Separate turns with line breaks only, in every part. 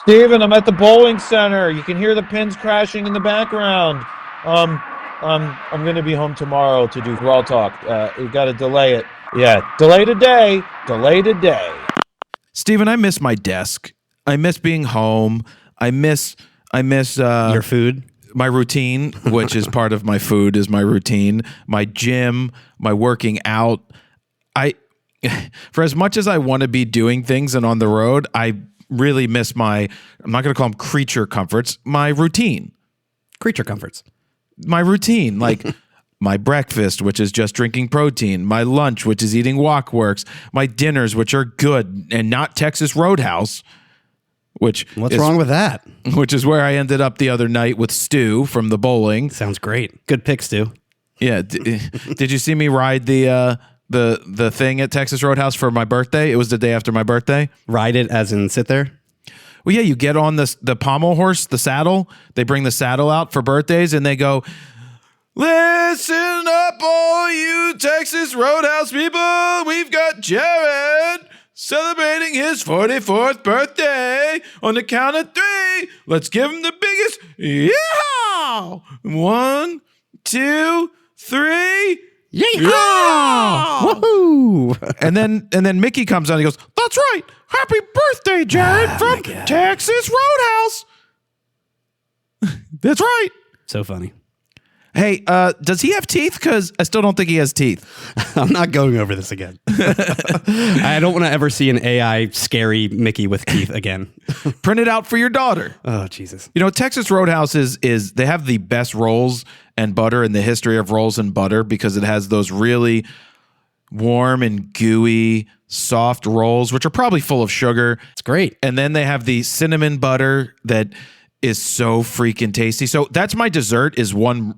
Steven, I'm at the bowling center. You can hear the pins crashing in the background. I'm going to be home tomorrow to do RAWtalk. You got to delay it. Yeah, delay today. Delay today.
Steven, I miss my desk. I miss being home. I miss
your food.
My routine, which is part of my food, is my routine. My gym, my working out. For as much as I want to be doing things and on the road, I really miss I'm not going to call them creature comforts, my routine.
Creature comforts.
My routine, like my breakfast, which is just drinking protein, my lunch, which is eating Walkworks, my dinners, which are good and not Texas Roadhouse, what's
wrong with that?
Which is where I ended up the other night with Stu from the bowling.
Sounds great. Good pick, Stu.
Yeah. Did you see me ride the thing at Texas Roadhouse for my birthday? It was the day after my birthday.
Ride it as in sit there?
Well, yeah, you get on the pommel horse, the saddle. They bring the saddle out for birthdays, and they go, "Listen up, all you Texas Roadhouse people. We've got Jared celebrating his 44th birthday. On the count of 3, let's give him the biggest yeehaw! 1, 2, 3.
Yeah! Woohoo!
And then Mickey comes out and he goes, "That's right. Happy birthday, Jared, from Texas Roadhouse." That's right.
So funny.
Hey, does he have teeth? Because I still don't think he has teeth.
I'm not going over this again. I don't want to ever see an AI scary Mickey with teeth again.
Print it out for your daughter.
Oh, Jesus.
You know, Texas Roadhouse is they have the best rolls and butter in the history of rolls and butter because it has those really warm and gooey, soft rolls, which are probably full of sugar.
It's great.
And then they have the cinnamon butter that is so freaking tasty. So that's my dessert is one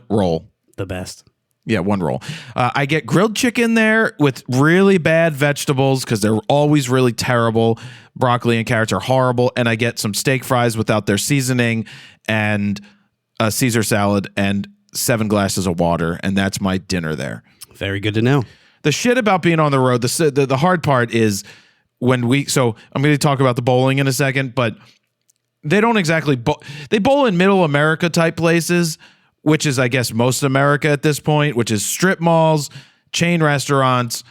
roll.
The best.
Yeah, one roll. I get grilled chicken there with really bad vegetables because they're always really terrible. Broccoli and carrots are horrible. And I get some steak fries without their seasoning and a Caesar salad and 7 glasses of water. And that's my dinner there.
Very good to know.
The shit about being on the road, the hard part is so I'm going to talk about the bowling in a second, but they don't exactly they bowl in middle America type places, which is, I guess, most America at this point, which is strip malls, chain restaurants,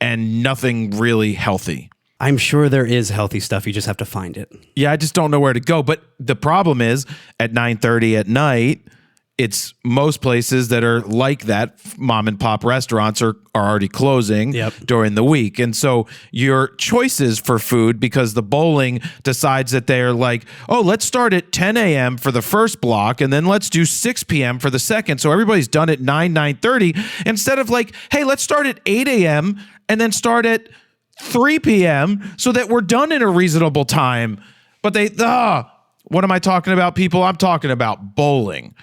and nothing really healthy.
I'm sure there is healthy stuff. You just have to find it.
Yeah, I just don't know where to go. But the problem is at 9:30 at night, it's most places that are like that, mom and pop restaurants are already closing during the week. And so your choices for food, because the bowling decides that they're like, oh, let's start at 10 a.m. for the first block, and then let's do 6 p.m. for the second. So everybody's done at 9:30, instead of like, hey, let's start at 8 a.m. and then start at 3 p.m. so that we're done in a reasonable time. But what am I talking about, people? I'm talking about bowling.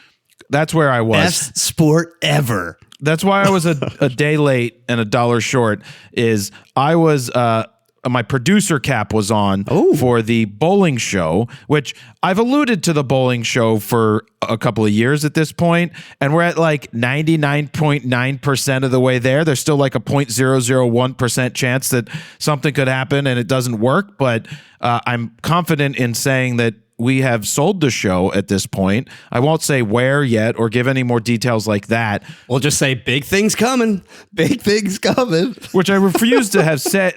That's where I was.
Best sport ever.
That's why I was a day late and $1 short. Is I was my producer cap was on for the bowling show, which I've alluded to the bowling show for a couple of years at this point, and we're at like 99.9% of the way there. There's still like a 0.001% chance that something could happen and it doesn't work, but I'm confident in saying that we have sold the show at this point. I won't say where yet or give any more details like that.
We'll just say big things coming. Big things coming.
Which I refuse to have said.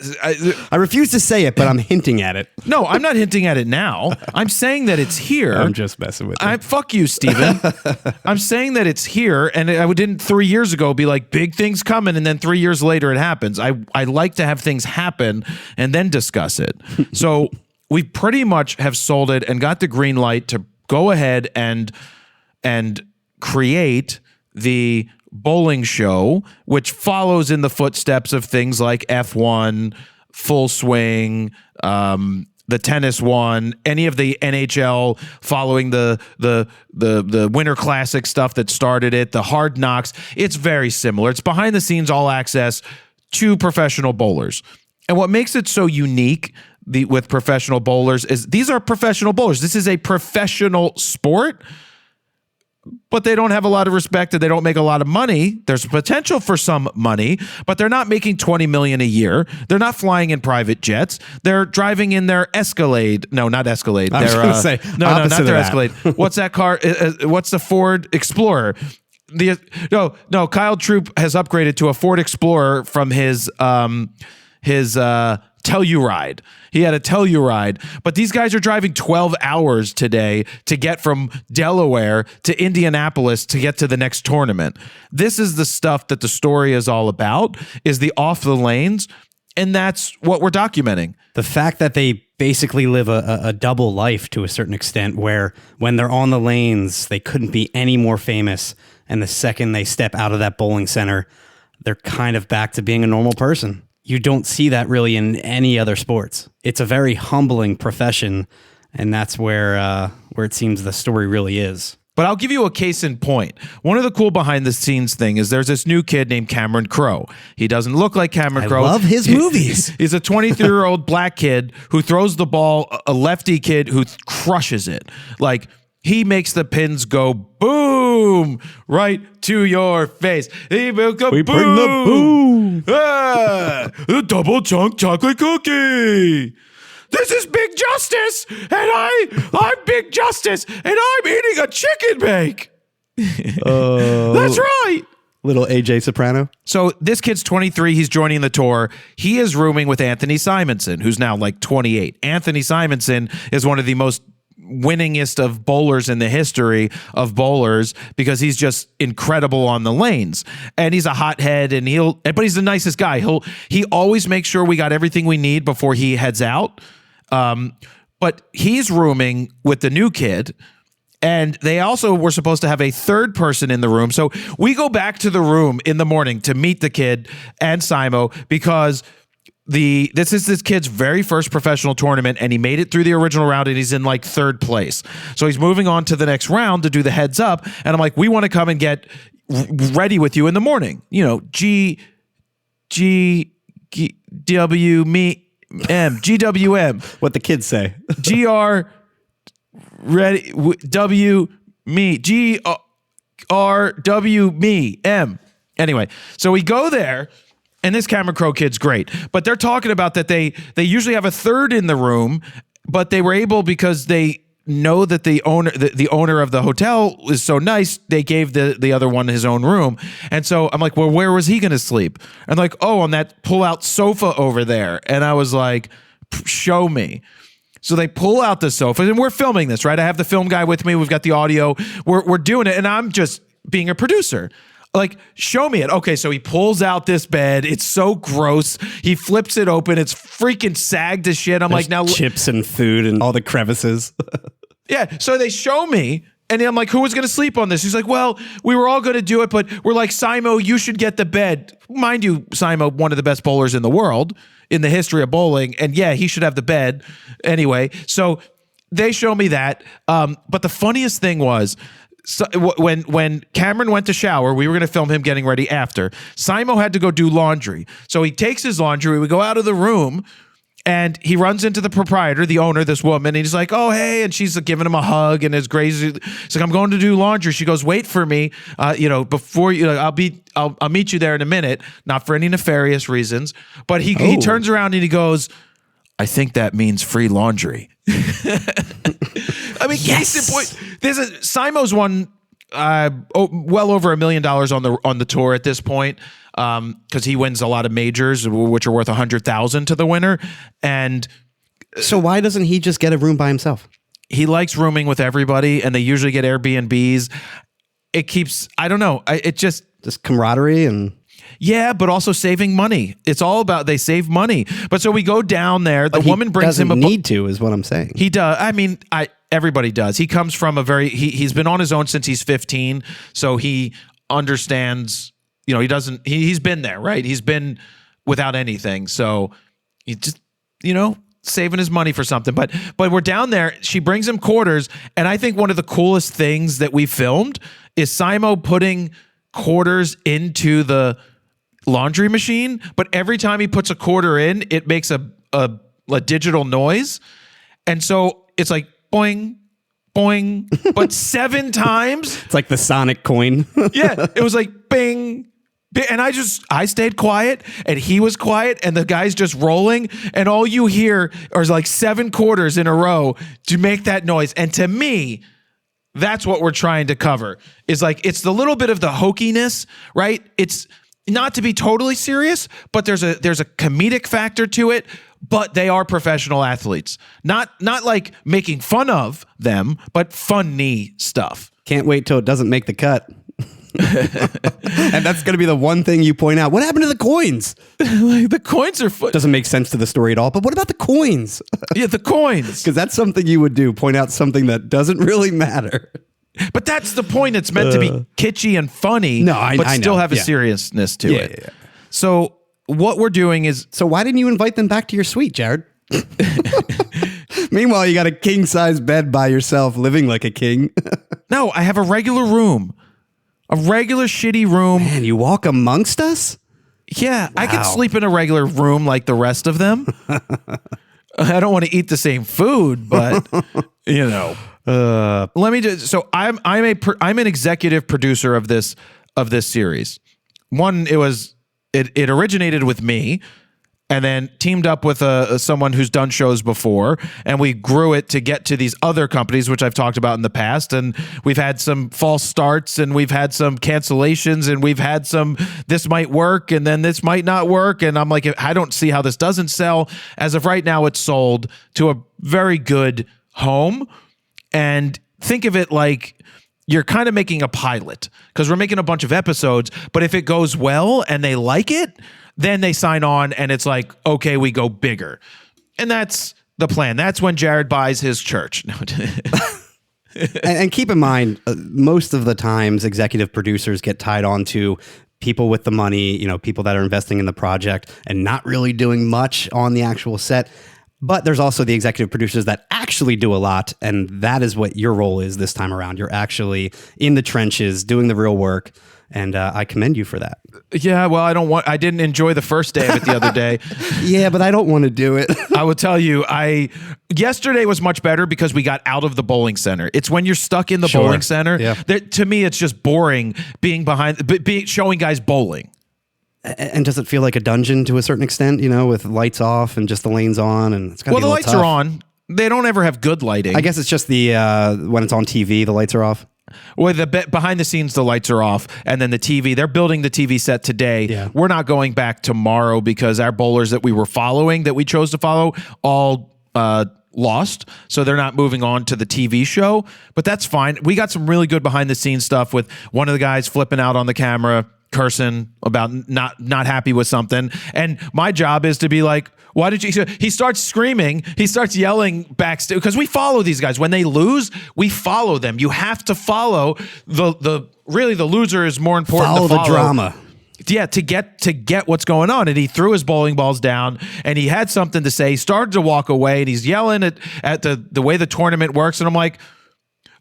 I refuse to say it, but I'm hinting at it.
No, I'm not hinting at it now. I'm saying that it's here.
I'm just messing with you.
Fuck you, Steven. I'm saying that it's here, and I didn't 3 years ago be like, big things coming, and then 3 years later it happens. I like to have things happen and then discuss it. So we pretty much have sold it and got the green light to go ahead and create the bowling show, which follows in the footsteps of things like F1, Full Swing, the tennis one, any of the NHL following the Winter Classic stuff that started it, the Hard Knocks. It's very similar. It's behind the scenes, all access to professional bowlers. And what makes it so unique with professional bowlers is these are professional bowlers. This is a professional sport, but they don't have a lot of respect and they don't make a lot of money. There's potential for some money, but they're not making $20 million a year. They're not flying in private jets. They're driving in their Escalade. No, not Escalade.
I was
They're
going to say,
no, not their
that.
Escalade. What's that car? What's the Ford Explorer? No. Kyle Troop has upgraded to a Ford Explorer from his Telluride. He had a Telluride, but these guys are driving 12 hours today to get from Delaware to Indianapolis to get to the next tournament. This is the stuff that the story is all about, is the off the lanes, and that's what we're documenting.
The fact that they basically live a double life to a certain extent, where when they're on the lanes, they couldn't be any more famous, and the second they step out of that bowling center, they're kind of back to being a normal person. You don't see that really in any other sports. It's a very humbling profession, and that's where it seems the story really is.
But I'll give you a case in point. One of the cool behind the scenes thing is there's this new kid named Cameron Crowe. He doesn't look like Cameron Crowe.
I love his movies.
He's a 23-year-old black kid who throws the ball, a lefty kid who crushes it. Like, he makes the pins go boom right to your face. We bring
the boom.
The double chunk chocolate cookie. This is Big Justice, and I'm Big Justice, and I'm eating a chicken bake. That's right.
Little AJ Soprano.
So this kid's 23. He's joining the tour. He is rooming with Anthony Simonson, who's now like 28. Anthony Simonson is one of the most winningest of bowlers in the history of bowlers because he's just incredible on the lanes, and he's a hothead, and but he's the nicest guy. He always makes sure we got everything we need before he heads out. But he's rooming with the new kid, and they also were supposed to have a third person in the room. So we go back to the room in the morning to meet the kid and Simo because this is this kid's very first professional tournament, and he made it through the original round, and he's in like third place. So he's moving on to the next round to do the heads up, and I'm like, we want to come and get ready with you in the morning. You know, GWM.
What the kids say.
GR ready W me GRW me M. Anyway, so we go there. And this Cameron Crowe kid's great, but they're talking about that they usually have a third in the room, but they were able because they know that the owner of the hotel is so nice, they gave the other one his own room. And so I'm like, well, where was he going to sleep? And like, oh, on that pull-out sofa over there. And I was like, show me. So they pull out the sofa, and we're filming this, right? I have the film guy with me. We've got the audio. We're doing it, and I'm just being a producer. Like, show me it. Okay, so he pulls out this bed. It's so gross. He flips it open. It's freaking sagged to shit. I'm like, now
chips and food and all the crevices.
Yeah, so they show me, and I'm like, who was going to sleep on this? He's like, well, we were all going to do it, but we're like, Simo, you should get the bed. Mind you, Simo, one of the best bowlers in the world, in the history of bowling, and yeah, he should have the bed. Anyway, so they show me that. But the funniest thing was, so when Cameron went to shower, we were going to film him getting ready after. Simo had to go do laundry. So he takes his laundry. We go out of the room, and he runs into the proprietor, the owner, this woman, and he's like, oh, hey. And she's giving him a hug, and it's crazy. She's like, I'm going to do laundry. She goes, wait for me. Before I'll meet you there in a minute. Not for any nefarious reasons. But he turns around and he goes, I think that means free laundry. I mean, yes. Case in point, Simo's won well over $1 million on the tour at this point, because he wins a lot of majors, which are worth $100,000 to the winner. And
so why doesn't he just get a room by himself?
He likes rooming with everybody, and they usually get Airbnbs. It keeps, I don't know, it just
camaraderie and.
Yeah, but also saving money. It's all about they save money. But so we go down there. The woman brings him a
need to, is what I'm saying.
He does. I mean, everybody does. He comes from he's been on his own since he's 15, so he understands. You know, he's been there, right? He's been without anything, so he just saving his money for something. But we're down there. She brings him quarters, and I think one of the coolest things that we filmed is Simo putting quarters into the laundry machine, but every time he puts a quarter in, it makes a digital noise, and so it's like boing, boing, but 7 times.
It's like the Sonic coin.
Yeah, it was like bing. And I stayed quiet, and he was quiet, and the guy's just rolling, and all you hear are like 7 quarters in a row to make that noise. And to me, that's what we're trying to cover. Is like, it's the little bit of the hokiness, right? It's not to be totally serious, but there's a comedic factor to it. But they are professional athletes, not like making fun of them, but funny stuff.
Can't wait till it doesn't make the cut. And that's going to be the one thing you point out. What happened to the coins?
Like, the coins are
doesn't make sense to the story at all. But what about the coins?
Yeah, the coins.
Because that's something you would do. Point out something that doesn't really matter.
But that's the point. It's meant to be kitschy and funny, but still have a seriousness to it. Yeah. So what we're doing is...
So why didn't you invite them back to your suite, Jared? Meanwhile, you got a king-size bed by yourself, living like a king.
No, I have a regular room. A regular shitty room.
Man, you walk amongst us?
Yeah, wow. I could sleep in a regular room like the rest of them. I don't want to eat the same food, but you know. Let me just. So I'm an executive producer of this series. One, it originated with me, and then teamed up with someone who's done shows before, and we grew it to get to these other companies, which I've talked about in the past, and we've had some false starts, and we've had some cancellations, and we've had some, this might work, and then this might not work, and I'm like, I don't see how this doesn't sell. As of right now, it's sold to a very good home, and think of it like you're kind of making a pilot, because we're making a bunch of episodes, but if it goes well and they like it, then they sign on, and it's like, okay, we go bigger. And that's the plan. That's when Jared buys his church.
And keep in mind, most of the times executive producers get tied on to people with the money, people that are investing in the project and not really doing much on the actual set. But there's also the executive producers that actually do a lot, and that is what your role is this time around. You're actually in the trenches doing the real work. And I commend you for that.
Yeah, well, I didn't enjoy the first day of it the other day.
Yeah, but I don't want to do it.
I will tell you, yesterday was much better because we got out of the bowling center. It's when you're stuck in the bowling center. Yeah. To me, it's just boring being showing guys bowling.
And does it feel like a dungeon to a certain extent, with lights off and just the lanes on? And it's
the lights are on. They don't ever have good lighting.
I guess it's just the when it's on TV, the lights are off.
Well, behind the scenes, the lights are off, and then the TV, they're building the TV set today. Yeah. We're not going back tomorrow because our bowlers that we were following, that we chose to follow, all lost. So they're not moving on to the TV show, but that's fine. We got some really good behind the scenes stuff with one of the guys flipping out on the camera, cursing about not happy with something. And my job is to be like, why did you? He starts screaming. He starts yelling backstage because we follow these guys. When they lose, we follow them. You have to follow the loser is more important.
Follow the drama.
Yeah, to get what's going on. And he threw his bowling balls down, and he had something to say. He started to walk away, and he's yelling at the way the tournament works. And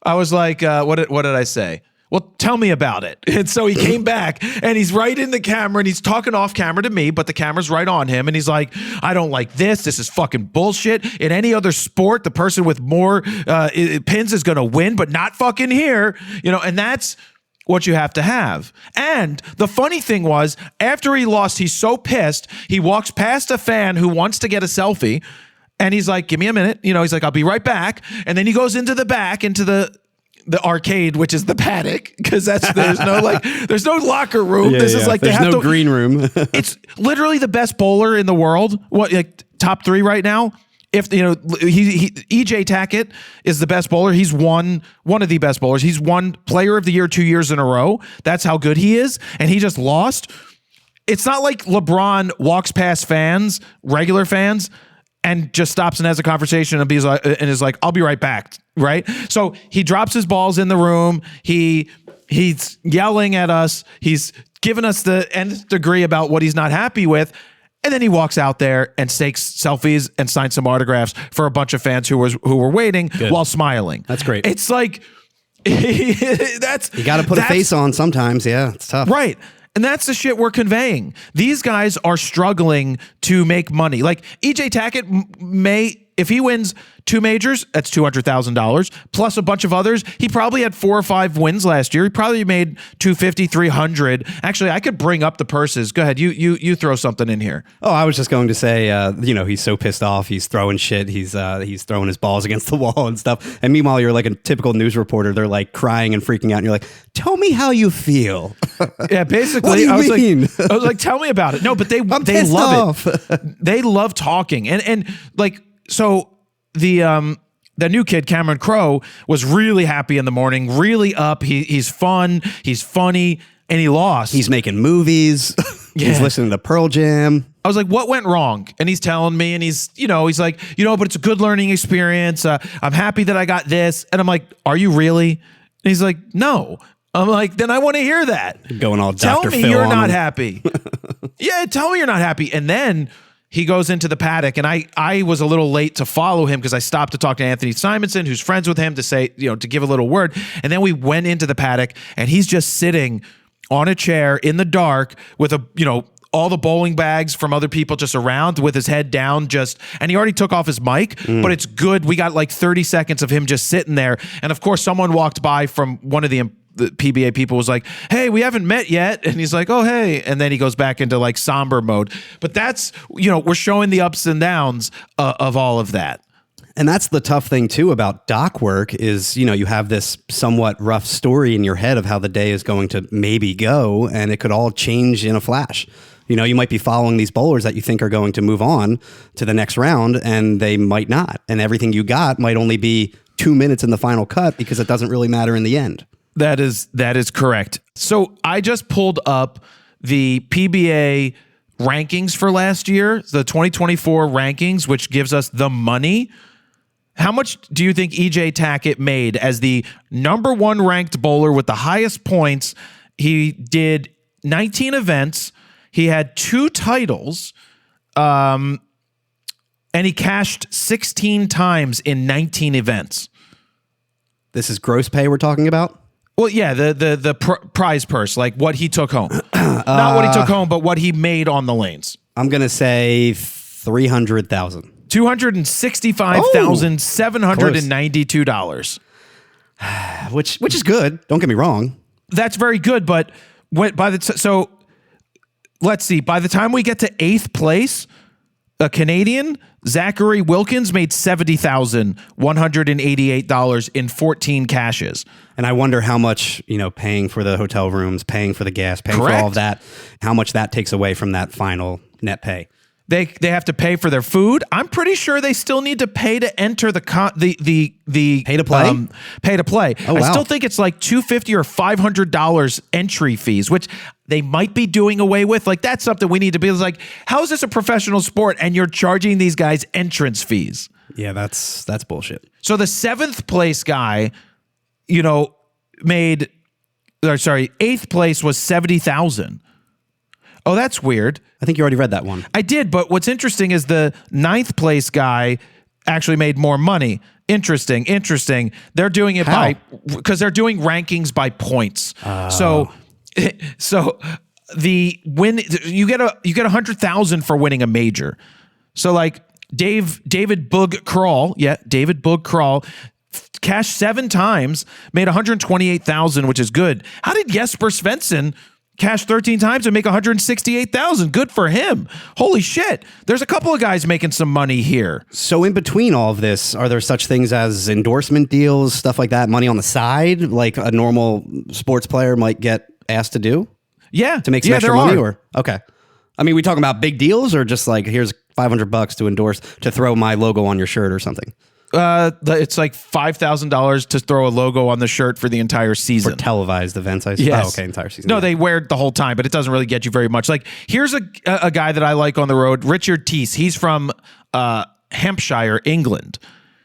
I was like, what did I say? Well, tell me about it. And so he came back, and he's right in the camera, and he's talking off camera to me, but the camera's right on him. And he's like, I don't like this. This is fucking bullshit. In any other sport, the person with more pins is going to win, but not fucking here. And that's what you have to have. And the funny thing was, after he lost, he's so pissed, he walks past a fan who wants to get a selfie, and he's like, give me a minute. He's like, I'll be right back. And then he goes into the back, into the arcade, which is the paddock, because there's no locker room.
Yeah,
this is like
there's no green room.
It's literally the best bowler in the world. Top 3 right now. If EJ Tackett is the best bowler. He's one of the best bowlers. He's won Player of the Year 2 years in a row. That's how good he is, and he just lost. It's not like LeBron walks past fans, regular fans, and just stops and has a conversation and is like, I'll be right back. Right. So he drops his balls in the room. He's yelling at us. He's giving us the nth degree about what he's not happy with. And then he walks out there and takes selfies and signs some autographs for a bunch of fans who were waiting while smiling.
That's great.
It's like,
you got to put a face on sometimes. Yeah. It's tough.
Right. And that's the shit we're conveying. These guys are struggling to make money. Like EJ Tackett may if he wins 2 majors, that's $200,000 plus a bunch of others. He probably had 4 or 5 wins last year. He probably made 250, 300. Actually, I could bring up the purses. Go ahead. You throw something in here.
Oh, I was just going to say, he's so pissed off. He's throwing shit. He's throwing his balls against the wall and stuff. And meanwhile, you're like a typical news reporter. They're like crying and freaking out. And you're like, tell me how you feel.
Yeah, basically.
What do you mean?
I was like, tell me about it. No, but they love it. They love talking. And like, so the new kid, Cameron Crowe, was really happy in the morning, really up. He's fun. He's funny. And he lost.
He's making movies.
Yeah.
He's listening to Pearl Jam.
I was like, what went wrong? And he's telling me, and he's like, but it's a good learning experience. I'm happy that I got this. And I'm like, are you really? And he's like, no. I'm like, then I want to hear that.
Going all
Tell
Dr.
me
Phil
you're
on
not
him.
happy. Yeah, tell me you're not happy. And then he goes into the paddock, and I was a little late to follow him because I stopped to talk to Anthony Simonson, who's friends with him, to say, to give a little word. And then we went into the paddock, and he's just sitting on a chair in the dark with all the bowling bags from other people just around with his head down and he already took off his mic, but it's good. We got like 30 seconds of him just sitting there. And of course, someone walked by from one of the PBA people was like, hey, we haven't met yet. And he's like, oh, hey. And then he goes back into like somber mode. But that's, we're showing the ups and downs of all of that.
And that's the tough thing too about dock work is, you have this somewhat rough story in your head of how the day is going to maybe go, and it could all change in a flash. You might be following these bowlers that you think are going to move on to the next round, and they might not. And everything you got might only be 2 minutes in the final cut because it doesn't really matter in the end.
That is correct. So I just pulled up the PBA rankings for last year, the 2024 rankings, which gives us the money. How much do you think EJ Tackett made as the number 1 ranked bowler with the highest points? He did 19 events. He had 2 titles, and he cashed 16 times in 19 events.
This is gross pay we're talking about?
Well, yeah, the prize purse, like what he took home. Not what he took home, but what he made on the lanes.
I'm going to say 300,000.
$265,792.
Which is good. Don't get me wrong.
That's very good, but so let's see. By the time we get to 8th place, a Canadian, Zachary Wilkins, made $70,188 in 14 cashes.
And I wonder how much, paying for the hotel rooms, paying for the gas, paying
Correct.
for all of that, how much that takes away from that final net pay.
They have to pay for their food. I'm pretty sure they still need to pay to enter the pay
to play.
Pay to play.
Oh, wow.
I still think it's like $250 or $500 entry fees, which they might be doing away with. Like that's something we need to be like, how is this a professional sport and you're charging these guys entrance fees?
Yeah, that's bullshit.
So the 7th place guy, 8th place was 70,000. Oh, that's weird.
I think you already read that one.
I did, but what's interesting is the 9th place guy actually made more money. Interesting. They're doing it because they're doing rankings by points. So the win, you get 100,000 for winning a major. So like David Boog Krall cashed 7 times, made 128,000, which is good. How did Jesper Svensson cash 13 times and make 168,000? Good for him. Holy shit. There's a couple of guys making some money here.
So in between all of this, are there such things as endorsement deals, stuff like that, money on the side, like a normal sports player might get asked to do?
Yeah.
To make some extra money? Or okay. I mean, we talking about big deals or just like, here's $500 to endorse, to throw my logo on your shirt or something?
It's like $5,000 to throw a logo on the shirt for the entire season.
For televised events, I suppose.
Yes.
Oh, okay, entire season.
No, they wear it the whole time, but it doesn't really get you very much. Like, here's a guy that I like on the road, Richard Teese. He's from Hampshire, England.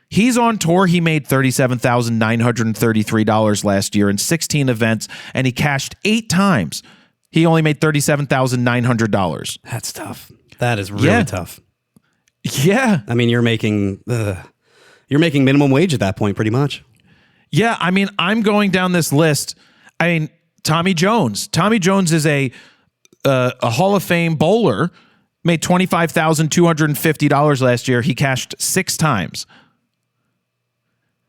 He's on tour. He made $37,933 last year in 16 events, and he cashed 8 times. He only made $37,900.
That's tough. That is really tough.
Yeah.
I mean, you're making minimum wage at that point, pretty much.
Yeah, I mean, I'm going down this list. I mean, Tommy Jones. Tommy Jones is a Hall of Fame bowler. made $25,250 last year. He cashed 6 times,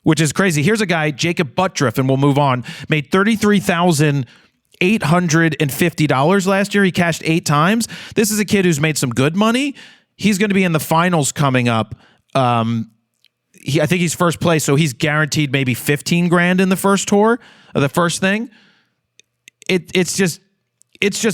which is crazy. Here's a guy, Jacob Buttriff, and we'll move on, made $33,850 last year. He cashed 8 times. This is a kid who's made some good money. He's going to be in the finals coming up. I think he's first place, so he's guaranteed maybe 15 grand in the first tour, or the first thing. It's just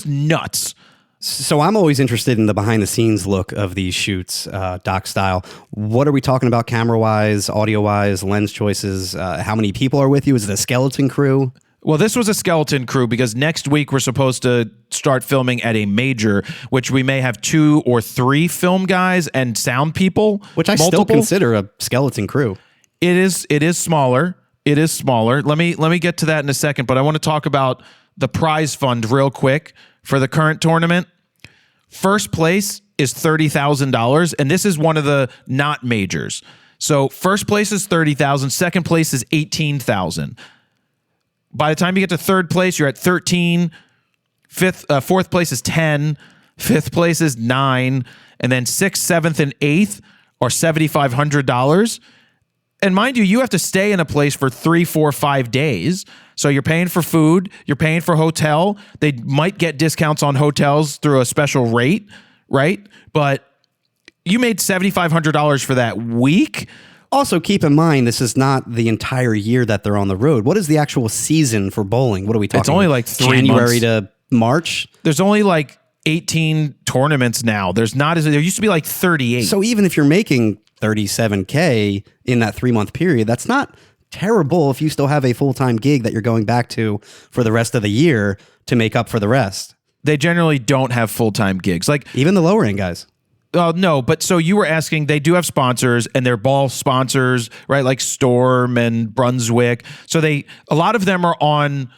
nuts.
So I'm always interested in the behind the scenes look of these shoots, doc style. What are we talking about camera wise, audio wise, lens choices? How many people are with you? Is it a skeleton crew?
Well, this was a skeleton crew because next week we're supposed to start filming at a major, which we may have 2 or 3 film guys and sound people.
Which I still consider a skeleton crew.
It is smaller. It is smaller. Let me get to that in a second, but I want to talk about the prize fund real quick for the current tournament. First place is $30,000, and this is one of the not majors. So first place is $30,000, second place is $18,000. By the time you get to third place, you're at 13. Fourth place is 10. Fifth place is 9, and then 6th, 7th, and 8th are $7,500. And mind you, you have to stay in a place for 3, 4, 5 days. So you're paying for food, you're paying for hotel. They might get discounts on hotels through a special rate, right? But you made $7,500 for that week.
Also, keep in mind, this is not the entire year that they're on the road. What is the actual season for bowling? What are we talking?
It's only like 3
January
months.
to March.
There's only like 18 tournaments now. There used to be like 38.
So even if you're making $37K in that 3-month period, that's not terrible if you still have a full-time gig that you're going back to for the rest of the year to make up for the rest.
They generally don't have full-time gigs. Like
even the lower end guys.
No, but so you were asking, they do have sponsors and they're ball sponsors, right? Like Storm and Brunswick. So a lot of them are on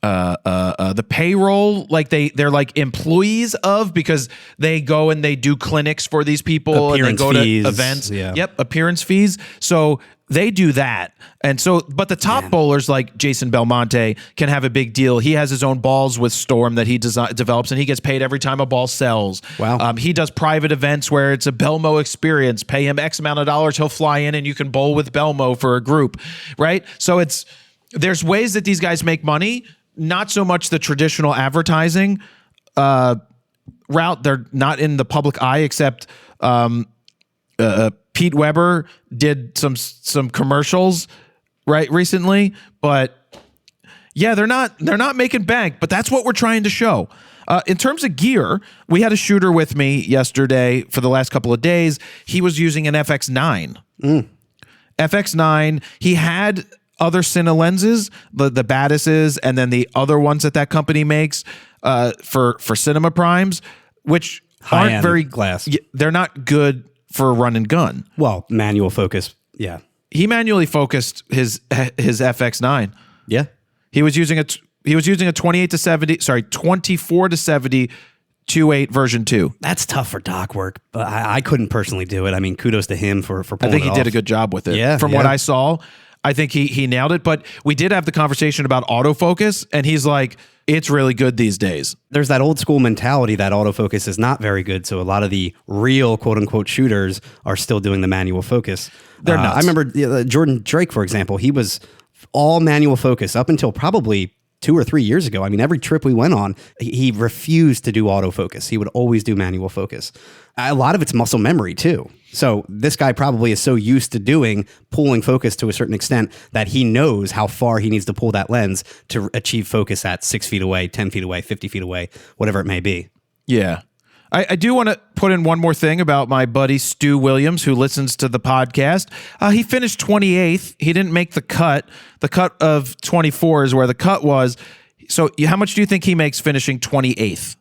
the payroll, like they're like employees of, because they go and they do clinics for these people
appearance
and they go
fees,
to events.
Yeah.
Yep, appearance fees. So they do that. And so, but the top bowlers like Jason Belmonte can have a big deal. He has his own balls with Storm that he develops, and he gets paid every time a ball sells.
Wow.
He does private events where it's a Belmo experience. Pay him X amount of dollars, he'll fly in and you can bowl with Belmo for a group, right? So there's ways that these guys make money. Not so much the traditional advertising route. They're not in the public eye, except Pete Weber did some commercials right recently. But yeah, they're not making bank, but that's what we're trying to show. In terms of gear, we had a shooter with me yesterday for the last couple of days. He was using an FX9. FX9. He had other Cine lenses, the Battises, and then the other ones that company makes for cinema primes, which aren't very
glass.
They're not good for run and gun.
Well, manual focus. Yeah.
He manually focused his FX9.
Yeah.
He was using a 24 to 70 2.8 version 2.
That's tough for doc work, but I couldn't personally do it. I mean, kudos to him for pulling it off.
I think he did a good job with it.
Yeah,
From what I saw, I think he nailed it. But we did have the conversation about autofocus, and he's like, it's really good these days.
There's that old school mentality that autofocus is not very good. So a lot of the real quote unquote shooters are still doing the manual focus.
They're nuts.
I remember Jordan Drake, for example, he was all manual focus up until probably 2 or 3 years ago. I mean, every trip we went on, he refused to do autofocus. He would always do manual focus. A lot of it's muscle memory too. So this guy probably is so used to pulling focus to a certain extent that he knows how far he needs to pull that lens to achieve focus at 6 feet away, 10 feet away, 50 feet away, whatever it may be.
Yeah. I do want to put in one more thing about my buddy Stu Williams, who listens to the podcast. He finished 28th. He didn't make the cut. The cut of 24 is where the cut was. So how much do you think he makes finishing 28th?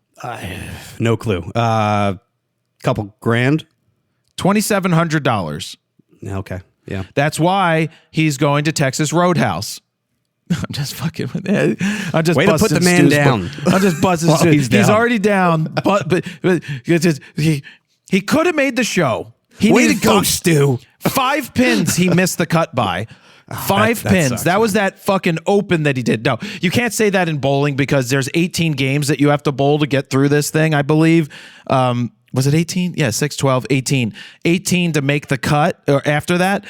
No clue. Couple grand.
$2,700.
Okay. Yeah.
That's why he's going to Texas Roadhouse. I'm just fucking with it. I'm just
way to put the man down.
I'm just busting.
Well, he's
already down, but he could have made the show.
Way to go, Stu.
5 pins he missed the cut by. 5
that
pins.
sucks,
That was that fucking open that he did. No, you can't say that in bowling because there's 18 games that you have to bowl to get through this thing, I believe. Was it 18? Yeah, 6, 12, 18. 18 to make the cut or after that.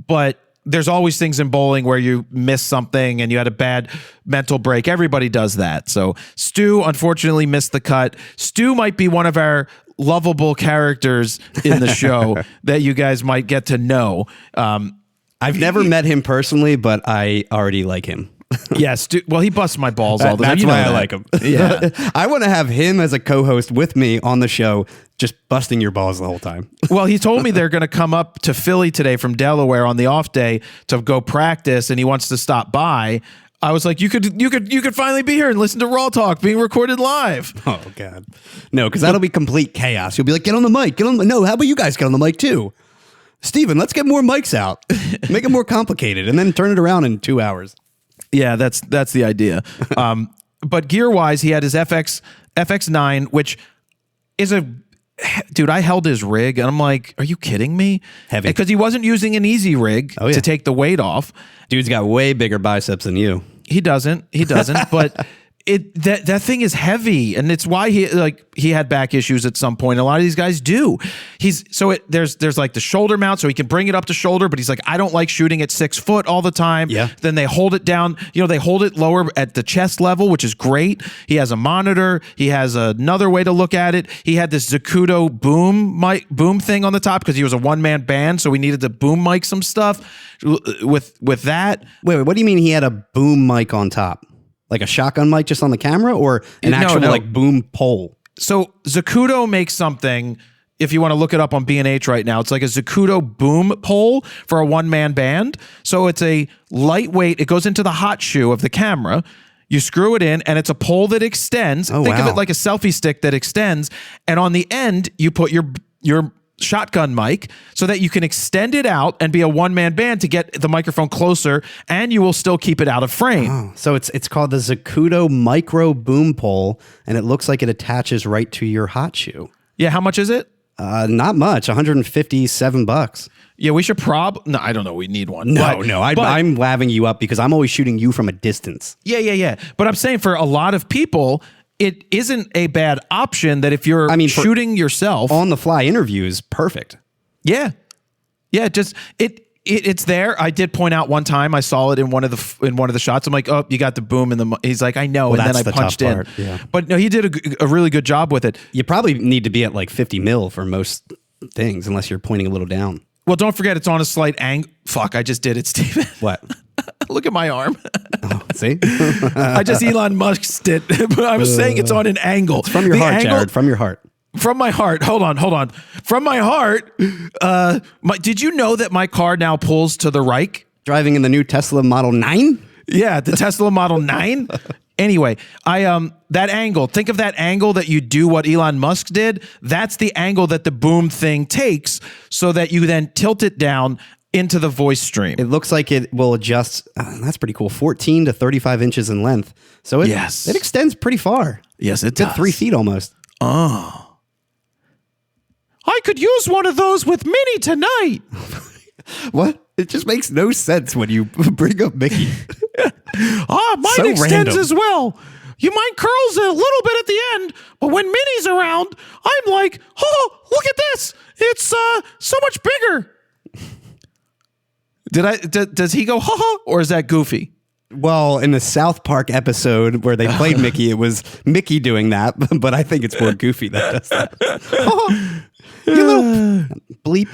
But there's always things in bowling where you miss something and you had a bad mental break. Everybody does that. So Stu unfortunately missed the cut. Stu might be one of our lovable characters in the show that you guys might get to know.
I've never met him personally, but I already like him.
Yes. Well, he busts my balls all the time.
That's
You know
why I
that.
like him.
Yeah.
I want to have him as a co-host with me on the show, just busting your balls the whole time.
Well, he told me they're going to come up to Philly today from Delaware on the off day to go practice, and he wants to stop by. I was like, you could finally be here and listen to RAWtalk being recorded live.
Oh God, no, because that'll be complete chaos. You'll be like, get on the mic, No, how about you guys get on the mic too? Steven, let's get more mics out, make it more complicated, and then turn it around in 2 hours.
Yeah, that's the idea. But gear wise, he had his FX9, which is dude. I held his rig, and I'm like, are you kidding me?
Heavy.
Because he wasn't using an easy rig to take the weight off.
Dude's got way bigger biceps than you.
He doesn't. But that thing is heavy, and it's why he had back issues at some point. A lot of these guys do. There's like the shoulder mount, so he can bring it up to shoulder, but he's like, I don't like shooting at 6 foot all the time.
Yeah.
Then they hold it down. They hold it lower at the chest level, which is great. He has a monitor. He has another way to look at it. He had this Zacuto boom thing on the top because he was a one-man band, so we needed to boom mic some stuff with that.
Wait, what do you mean he had a boom mic on top? Like a shotgun mic just on the camera, or an actual like boom pole? So
Zacuto makes something, if you want to look it up on B&H right now, it's like a Zacuto boom pole for a one-man band. So it's a lightweight, it goes into the hot shoe of the camera. You screw it in, and it's a pole that extends. Think of it like a selfie stick that extends. And on the end, you put your shotgun mic so that you can extend it out and be a one-man band to get the microphone closer, and you will still keep it out of frame.
Oh, so it's called the Zacuto Micro Boom Pole, and it looks like it attaches right to your hot shoe.
Yeah, how much is it?
Not much, $157.
Yeah, we should no, I don't know. We need one.
No, I'm laughing you up because I'm always shooting you from a distance.
Yeah. But I'm saying for a lot of people, it isn't a bad option that if you're shooting yourself
on the fly interviews, perfect.
Yeah. Just it's there. I did point out one time I saw it in one of the shots. I'm like, oh, you got the boom in the. He's like, I know, and then I punched in. Yeah. But no, he did a really good job with it.
You probably need to be at like 50 mil for most things, unless you're pointing a little down.
Well, don't forget it's on a slight angle. Fuck, I just did it, Steven.
What?
Look at my arm.
Oh, see?
I just Elon Musk'd it, but I was saying it's on an angle.
It's from your heart, Jared. From your heart.
From my heart. Hold on. From my heart. Did you know that my car now pulls to the right?
Driving in the new Tesla Model 9?
Yeah, the Tesla Model 9. Anyway, that angle, think of that angle that you do what Elon Musk did. That's the angle that the boom thing takes so that you then tilt it down into the voice stream.
It looks like it will adjust. That's pretty cool. 14 to 35 inches in length. So it extends pretty far.
Yes, it does.
3 feet almost.
Oh. I could use one of those with Minnie tonight.
What? It just makes no sense when you bring up Mickey.
Mine so extends random. As well. Mine curls a little bit at the end, but when Minnie's around, I'm like, oh, look at this. It's so much bigger. Does he go, ha, or is that Goofy?
Well, in the South Park episode where they played Mickey, it was Mickey doing that, but I think it's more Goofy that does that. Oh, you little bleep.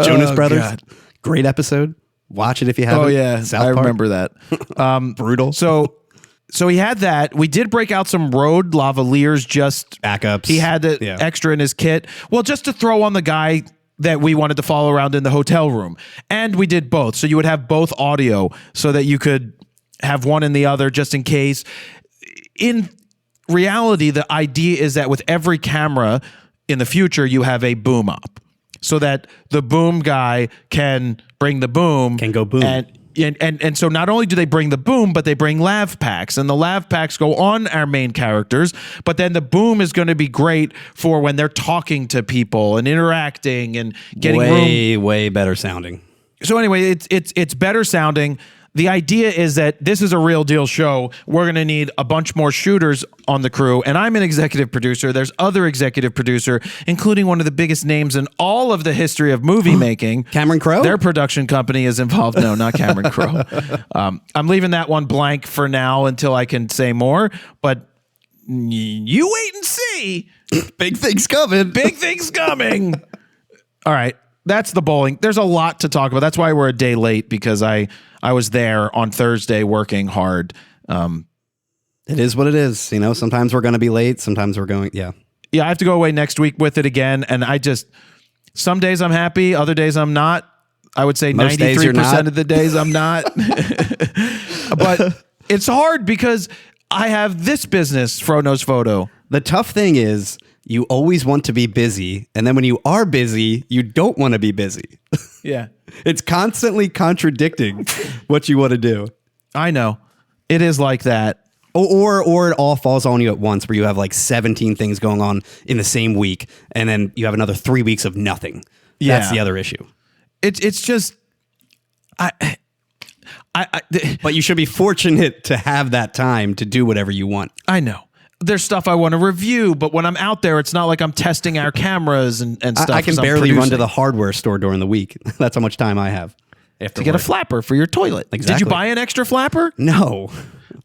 Jonas Brothers. God. Great episode. Watch it if you haven't.
Oh, yeah.
South
Park.
I
remember that.
Brutal.
So he had that. We did break out some Rode lavaliers, just
backups.
He had the extra in his kit. Well, just to throw on the guy that we wanted to follow around in the hotel room. And we did both. So you would have both audio so that you could have one in the other just in case. In reality, the idea is that with every camera in the future, you have a boom op so that the boom guy can bring the boom.
Can go boom.
And so not only do they bring the boom, but they bring lav packs, and the lav packs go on our main characters. But then the boom is going to be great for when they're talking to people and interacting and getting
way better sounding.
So anyway, it's better sounding. The idea is that this is a real deal show. We're going to need a bunch more shooters on the crew, and I'm an executive producer. There's other executive producer, including one of the biggest names in all of the history of movie making.
Cameron Crowe?
Their production company is involved. No, not Cameron Crowe. I'm leaving that one blank for now until I can say more, but you wait and see.
Big things coming.
Big things coming. All right. That's the bowling. There's a lot to talk about. That's why we're a day late, because I was there on Thursday working hard.
It is what it is. You know, sometimes we're going to be late. Sometimes we're going. Yeah.
Yeah. I have to go away next week with it again. And some days I'm happy. Other days I'm not. I would say 93% of the days I'm not. But it's hard because I have this business, Fro Knows Photo.
The tough thing is, you always want to be busy, and then when you are busy, you don't want to be busy.
Yeah.
It's constantly contradicting what you want to do.
I know. It is like that.
Or it all falls on you at once, where you have like 17 things going on in the same week, and then you have another 3 weeks of nothing.
Yeah.
That's the other issue.
It's just...
But you should be fortunate to have that time to do whatever you want.
I know. There's stuff I want to review, but when I'm out there, it's not like I'm testing our cameras and stuff.
I can barely run to the hardware store during the week. That's how much time I have.
To get a flapper for your toilet.
Exactly.
Did you buy an extra flapper?
No.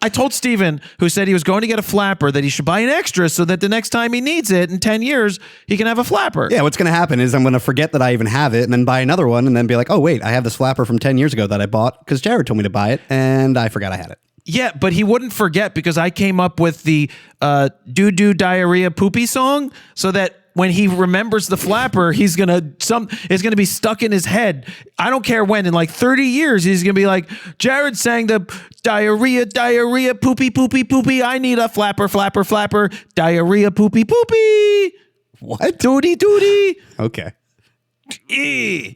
I told Steven, who said he was going to get a flapper, that he should buy an extra so that the next time he needs it in 10 years, he can have a flapper.
Yeah, what's going to happen is I'm going to forget that I even have it and then buy another one and then be like, oh, wait, I have this flapper from 10 years ago that I bought because Jared told me to buy it and I forgot I had it.
Yeah, but he wouldn't forget because I came up with the doo-doo diarrhea poopy song so that when he remembers the flapper, it's gonna be stuck in his head. I don't care when, in like 30 years, he's gonna be like, Jared sang the diarrhea, poopy, poopy, poopy. I need a flapper, diarrhea, poopy, poopy.
What?
Doody, doody.
Okay.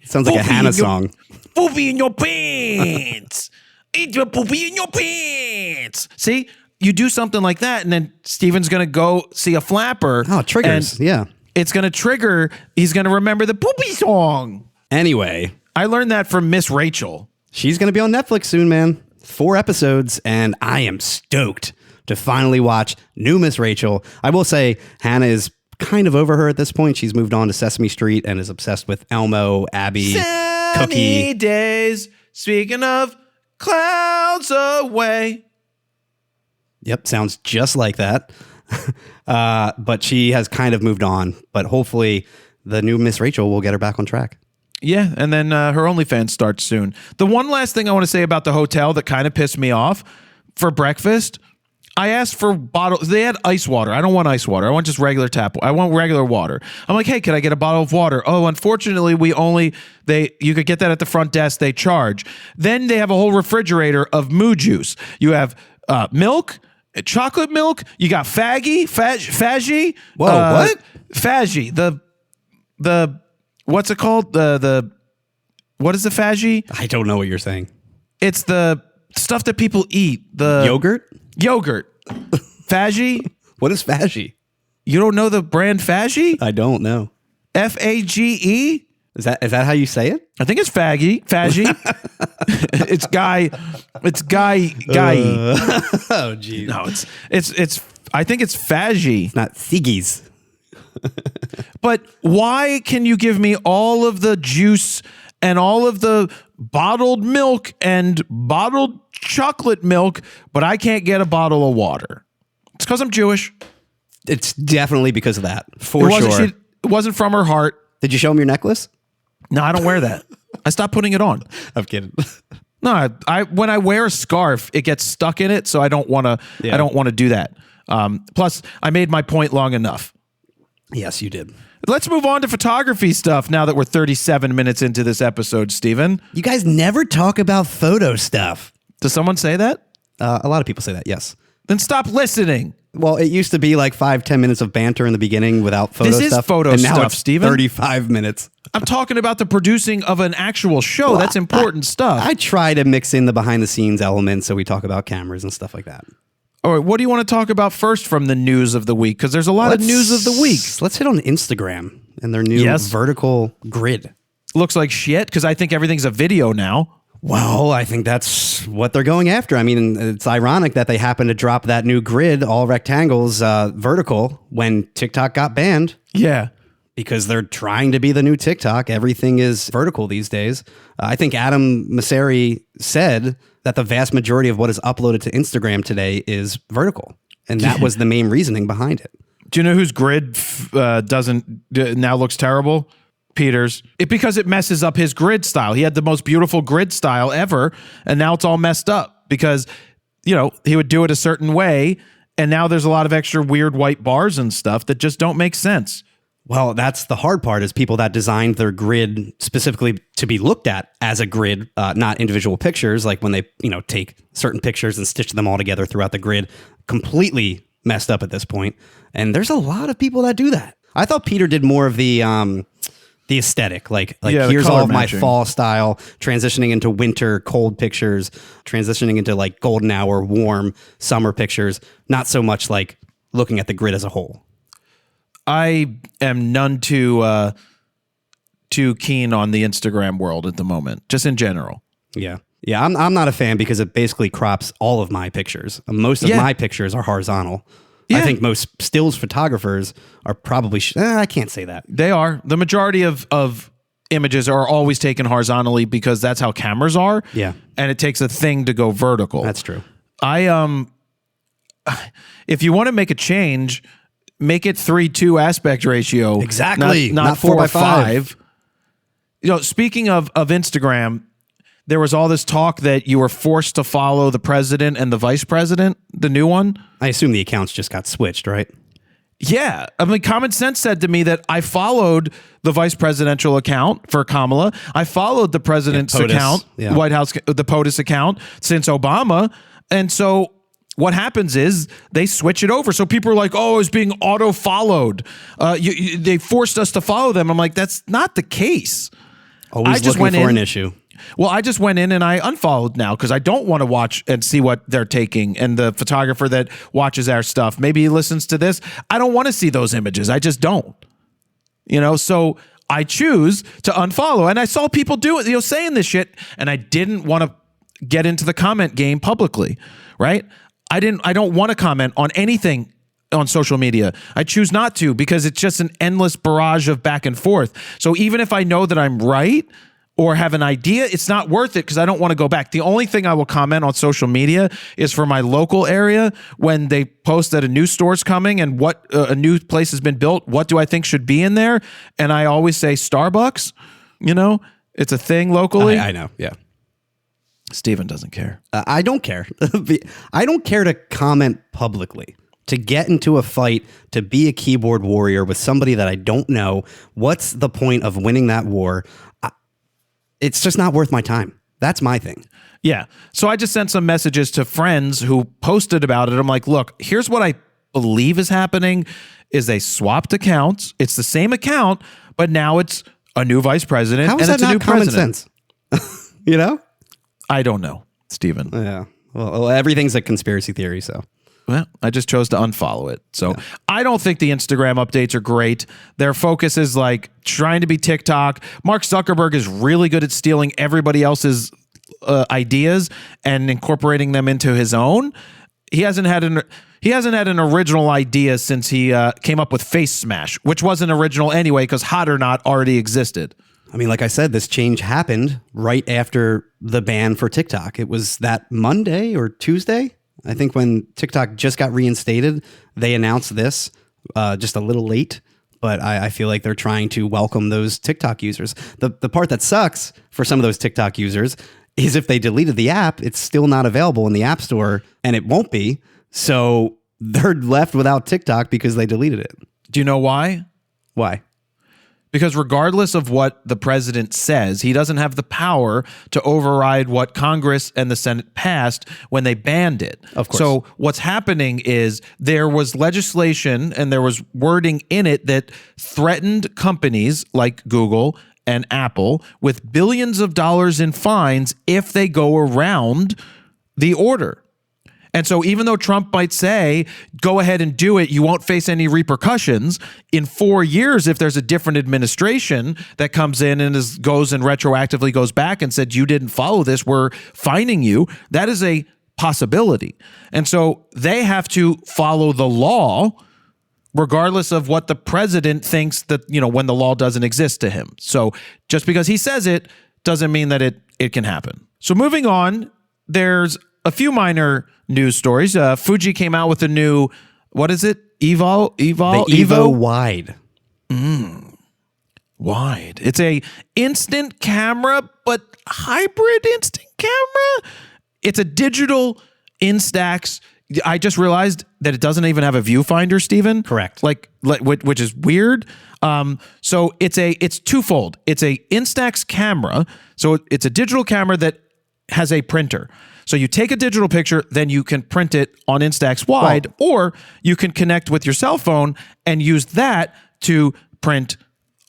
Sounds
like a Hannah song.
Poopy in your pants. Eat your poopy in your pants. See, you do something like that, and then Steven's gonna go see a flapper.
Oh, triggers. Yeah.
It's going to trigger. He's going to remember the poopy song.
Anyway.
I learned that from Miss Rachel.
She's going to be on Netflix soon, man. 4 episodes, and I am stoked to finally watch new Miss Rachel. I will say Hannah is kind of over her at this point. She's moved on to Sesame Street and is obsessed with Elmo, Abby,
Sunny
Cookie.
days, speaking of clouds away.
Yep, sounds just like that. But she has kind of moved on. But hopefully the new Miss Rachel will get her back on track.
Yeah, and then her OnlyFans starts soon. The one last thing I want to say about the hotel that kind of pissed me off, for breakfast, I asked for bottles. They had ice water. I don't want ice water. I want just regular tap. I want regular water. I'm like, hey, can I get a bottle of water? Oh, unfortunately, you could get that at the front desk. They charge. Then they have a whole refrigerator of moo juice. You have milk, chocolate milk. You got Faggy.
Whoa, what?
Faggy. The what's it called? What is the Faggy?
I don't know what you're saying.
It's the stuff that people eat. The
Yogurt.
Faggy.
What is Faggy?
You don't know the brand Faggy?
I don't know.
Fage?
Is that how you say it?
I think it's Faggy. It's guy.
Oh, geez.
No, it's. I think it's Faggy.
It's not Siggy's.
But why can you give me all of the juice and all of the bottled milk and bottled chocolate milk, but I can't get a bottle of water? It's because I'm Jewish.
It's definitely because of that, for sure.
It wasn't from her heart.
Did you show him your necklace?
No, I don't wear that. I stopped putting it on.
I'm kidding.
No, when I wear a scarf, it gets stuck in it, so I don't want to.
Yeah.
I don't want to do that. Plus, I made my point long enough.
Yes, you did.
Let's move on to photography stuff now that we're 37 minutes into this episode, Steven.
You guys never talk about photo stuff.
Does someone say that?
A lot of people say that, yes.
Then stop listening.
Well, it used to be like 5-10 minutes of banter in the beginning without photo
This is
stuff.
photo
and now
stuff,
it's
Steven.
35 minutes.
I'm talking about the producing of an actual show. That's important stuff.
I try to mix in the behind the scenes elements, so we talk about cameras and stuff like that.
All right, what do you want to talk about first from the news of the week? Because there's a lot of news of the week.
Let's hit on Instagram and their new vertical grid.
Looks like shit because I think everything's a video now.
Well, I think that's what they're going after. I mean, it's ironic that they happen to drop that new grid, all rectangles, vertical, when TikTok got banned.
Yeah.
Because they're trying to be the new TikTok. Everything is vertical these days. I think Adam Mosseri said that the vast majority of what is uploaded to Instagram today is vertical. And that was the main reasoning behind it.
Do you know whose grid now looks terrible? Peter's. Because it messes up his grid style. He had the most beautiful grid style ever, and now it's all messed up because, he would do it a certain way, and now there's a lot of extra weird white bars and stuff that just don't make sense.
Well, that's the hard part is people that designed their grid specifically to be looked at as a grid, not individual pictures, like when they, take certain pictures and stitch them all together throughout the grid, completely messed up at this point. And there's a lot of people that do that. I thought Peter did more of the aesthetic, like here's all of my fall style, transitioning into winter cold pictures, transitioning into like golden hour warm summer pictures, not so much like looking at the grid as a whole.
I am none too keen on the Instagram world at the moment, just in general.
Yeah. Yeah, I'm not a fan because it basically crops all of my pictures. Most of my pictures are horizontal. Yeah. I think most stills photographers are probably... I can't say that.
They are. The majority of images are always taken horizontally because that's how cameras are.
Yeah.
And it takes a thing to go vertical.
That's true.
If you want to make a change, make it 3:2 aspect ratio.
Exactly.
Not 4:5. Speaking of Instagram, there was all this talk that you were forced to follow the president and the vice president, the new one.
I assume the accounts just got switched, right?
Yeah. I mean, common sense said to me that I followed the vice presidential account for Kamala. I followed the president's account, White House, the POTUS account since Obama. And so what happens is they switch it over. So people are like, oh, it's being auto-followed. They forced us to follow them. I'm like, that's not the case.
Always looking for an issue.
Well, I just went in and I unfollowed now because I don't want to watch and see what they're taking. And the photographer that watches our stuff, maybe he listens to this. I don't want to see those images. I just don't. So I choose to unfollow. And I saw people do it, saying this shit. And I didn't want to get into the comment game publicly, right? I don't want to comment on anything on social media. I choose not to because it's just an endless barrage of back and forth. So even if I know that I'm right or have an idea, it's not worth it because I don't want to go back. The only thing I will comment on social media is for my local area when they post that a new store's coming and what a new place has been built. What do I think should be in there? And I always say Starbucks. It's a thing locally.
I know. Yeah.
Steven doesn't care.
I don't care. I don't care to comment publicly. To get into a fight, to be a keyboard warrior with somebody that I don't know. What's the point of winning that war? It's just not worth my time. That's my thing.
Yeah. So I just sent some messages to friends who posted about it. I'm like, look, here's what I believe is happening is they swapped accounts. It's the same account, but now it's a new vice president.
How is that not common sense?
I don't know, Steven.
Yeah. Well, everything's a conspiracy theory, so.
Well, I just chose to unfollow it. So I don't think the Instagram updates are great. Their focus is like trying to be TikTok. Mark Zuckerberg is really good at stealing everybody else's ideas and incorporating them into his own. He hasn't had an original idea since he came up with Face Smash, which wasn't original anyway because Hot or Not already existed.
I mean, like I said, this change happened right after the ban for TikTok. It was that Monday or Tuesday. I think when TikTok just got reinstated, they announced this just a little late, but I feel like they're trying to welcome those TikTok users. The part that sucks for some of those TikTok users is if they deleted the app, it's still not available in the App Store, and it won't be. So they're left without TikTok because they deleted it.
Do you know why?
Why?
Because regardless of what the president says, he doesn't have the power to override what Congress and the Senate passed when they banned it.
Of course.
So what's happening is there was legislation and there was wording in it that threatened companies like Google and Apple with billions of dollars in fines if they go around the order. And so even though Trump might say, go ahead and do it, you won't face any repercussions, in 4 years, if there's a different administration that comes in and goes and retroactively goes back and said, you didn't follow this, we're fining you, that is a possibility. And so they have to follow the law regardless of what the president thinks that, when the law doesn't exist to him. So just because he says it doesn't mean that it can happen. So moving on, there's a few minor news stories. Fuji came out with a new, what is it? Evo
WIDE.
Wide. It's a instant camera, but hybrid instant camera. It's a digital Instax. I just realized that it doesn't even have a viewfinder, Steven.
Correct.
Which is weird. So it's twofold. It's a Instax camera. So it's a digital camera that has a printer. So you take a digital picture, then you can print it on Instax Wide, or you can connect with your cell phone and use that to print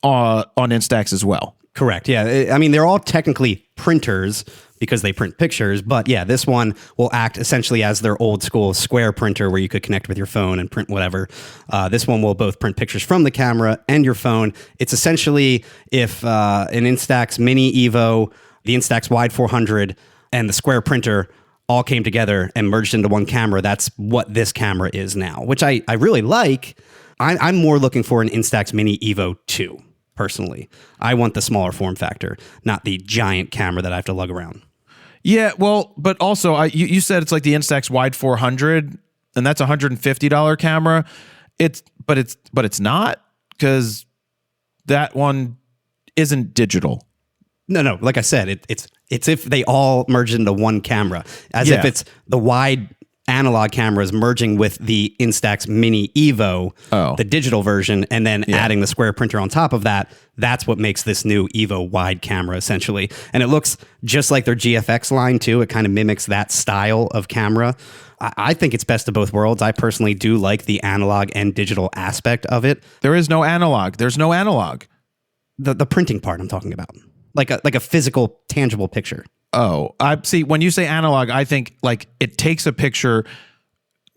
on Instax as well.
Correct. Yeah. I mean, they're all technically printers because they print pictures, but yeah, this one will act essentially as their old school square printer where you could connect with your phone and print whatever. This one will both print pictures from the camera and your phone. It's essentially if an Instax Mini Evo, the Instax Wide 400, and the square printer all came together and merged into one camera. That's what this camera is now, which I really like. I'm more looking for an Instax Mini Evo 2, personally. I want the smaller form factor, not the giant camera that I have to lug around.
Yeah, well, but also you said it's like the Instax Wide 400, and that's a $150 camera. But it's not, because that one isn't digital.
No. Like I said, it's if they all merge into one camera, as if it's the wide analog cameras merging with the Instax Mini Evo, the digital version, and then adding the square printer on top of that. That's what makes this new Evo Wide camera, essentially. And it looks just like their GFX line, too. It kind of mimics that style of camera. I think it's best of both worlds. I personally do like the analog and digital aspect of it.
There is no analog. There's no analog.
The printing part I'm talking about. Like a physical, tangible picture.
Oh, I see. When you say analog, I think like it takes a picture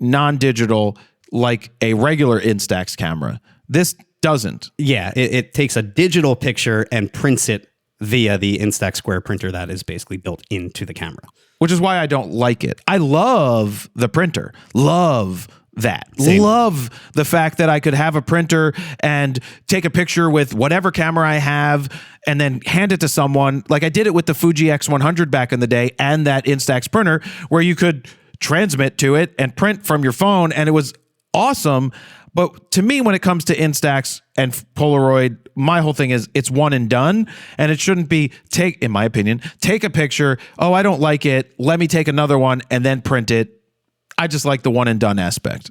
non-digital like a regular Instax camera. This doesn't.
Yeah, it takes a digital picture and prints it via the Instax square printer that is basically built into the camera.
Which is why I don't like it. I love the printer. Love that.
Same.
Love the fact that I could have a printer and take a picture with whatever camera I have and then hand it to someone. Like I did it with the Fuji X100 back in the day and that Instax printer where you could transmit to it and print from your phone, and it was awesome. But to me, when it comes to Instax and Polaroid, my whole thing is it's one and done, and it shouldn't be in my opinion, take a picture. Oh, I don't like it. Let me take another one and then print it. I just like the one and done aspect.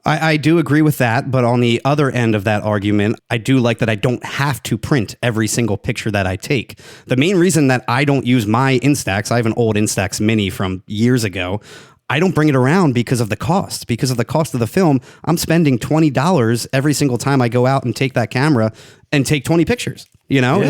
I do agree with that, but on the other end of that argument, I do like that I don't have to print every single picture that I take. The main reason that I don't use my Instax, I have an old Instax Mini from years ago, I don't bring it around because of the cost. Because of the cost of the film, I'm spending $20 every single time I go out and take that camera and take 20 pictures. You know,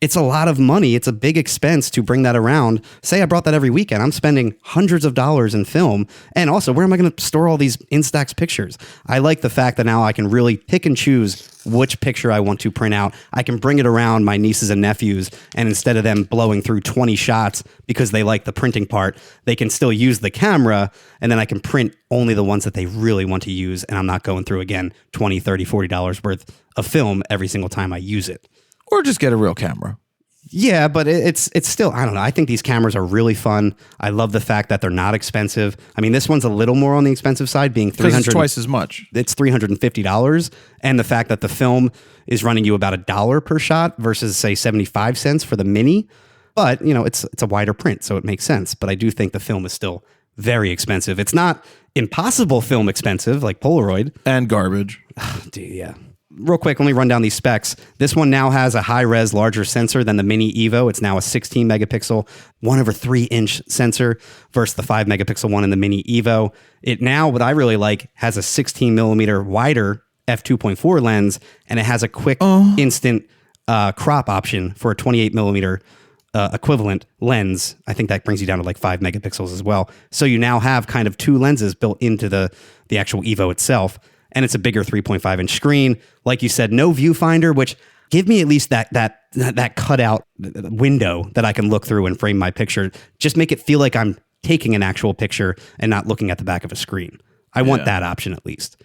it's a lot of money. It's a big expense to bring that around. Say I brought that every weekend. I'm spending hundreds of dollars in film. And also, where am I going to store all these Instax pictures? I like the fact that now I can really pick and choose which picture I want to print out. I can bring it around my nieces and nephews, and instead of them blowing through 20 shots because they like the printing part, they can still use the camera, and then I can print only the ones that they really want to use, and I'm not going through, again, $20, $30, $40 worth of film every single time I use it.
Or just get a real camera.
Yeah, but it's still, I don't know. I think these cameras are really fun. I love the fact that they're not expensive. I mean, this one's a little more on the expensive side, being $300.
It's twice as much.
It's $350. And the fact that the film is running you about $1 per shot versus, say, 75 cents for the Mini. But, you know, it's a wider print, so it makes sense. But I do think the film is still very expensive. It's not impossible film expensive like Polaroid.
And garbage.
Dude, yeah. real quick, let me run down these specs. This one now has a high-res, larger sensor than the Mini Evo. It's now a 16 megapixel, 1/3-inch sensor versus the 5 megapixel one in the Mini Evo. It now, what I really like, has a 16 millimeter wider f2.4 lens, and it has a quick instant crop option for a 28 millimeter equivalent lens. I think that brings you down to like 5 megapixels as well. So you now have kind of two lenses built into the actual Evo itself. And it's a bigger 3.5-inch screen. Like you said, no viewfinder, which give me at least that cutout window that I can look through and frame my picture. Just make it feel like I'm taking an actual picture and not looking at the back of a screen. I want that option at least.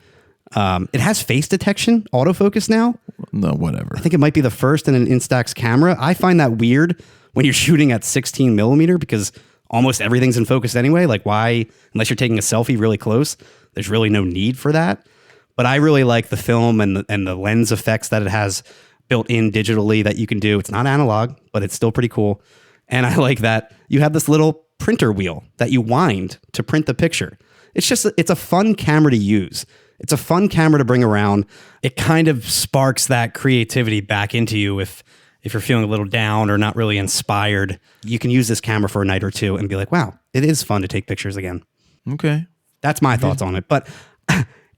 It has face detection, autofocus now.
No, whatever.
I think it might be the first in an Instax camera. I find that weird when you're shooting at 16 millimeter because almost everything's in focus anyway. Like why, unless you're taking a selfie really close, there's really no need for that. But I really like the film and the lens effects that it has built in digitally that you can do. It's not analog, but it's still pretty cool. And I like that you have this little printer wheel that you wind to print the picture. It's a fun camera to use. It's a fun camera to bring around. It kind of sparks that creativity back into you if you're feeling a little down or not really inspired. You can use this camera for a night or two and be like, wow, it is fun to take pictures again.
Okay.
That's my thoughts on it. But